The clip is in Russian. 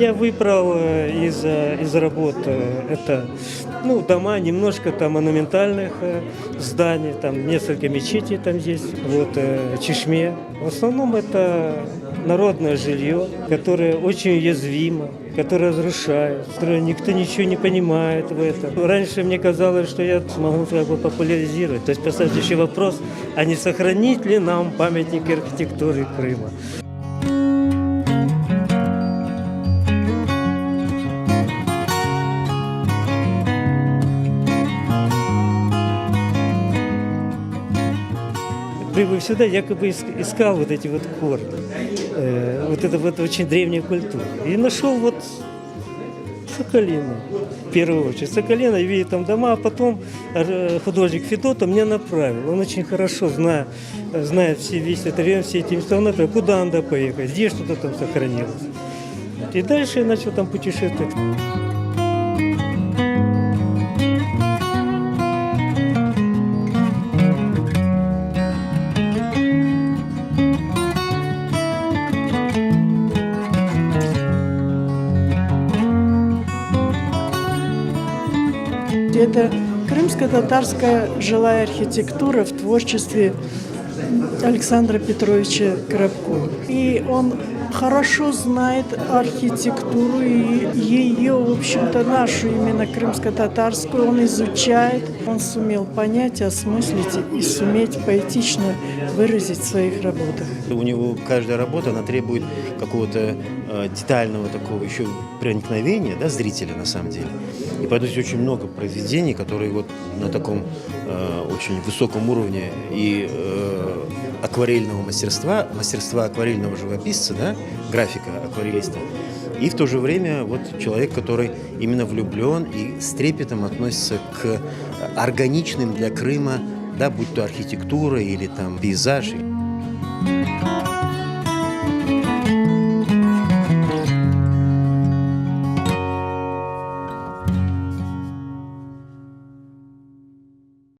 я выбрал из работ это дома немножко там монументальных зданий, там несколько мечетей там есть, Чешме. В основном это народное жилье, которое очень уязвимо, которое разрушает, которое никто ничего не понимает в этом. Раньше мне казалось, что я смогу популяризировать, то есть поставить еще вопрос, а не сохранить ли нам памятник архитектуры Крыма. Прибыв сюда, якобы искал вот эти вот корни, это очень древняя культура. И нашел Соколино, в первую очередь. Соколино, и видит там дома, а потом художник Федота меня направил. Он очень хорошо знает весь этот район, все эти места. Он направил, куда надо поехать, где что-то там сохранилось. И дальше я начал там путешествовать. Это крымско-татарская жилая архитектура в творчестве Александра Петровича Коробкова. И он хорошо знает архитектуру и ее, в общем-то, нашу, именно крымско-татарскую, он изучает. Он сумел понять, осмыслить и суметь поэтично выразить в своих работах. У него каждая работа, она требует какого-то детального такого еще проникновения, зрителя на самом деле. И поэтому здесь очень много произведений, которые на таком очень высоком уровне и акварельного мастерства акварельного живописца, графика акварелиста, и в то же время человек, который именно влюблен и с трепетом относится к органичным для Крыма, будь то архитектура или там пейзажи.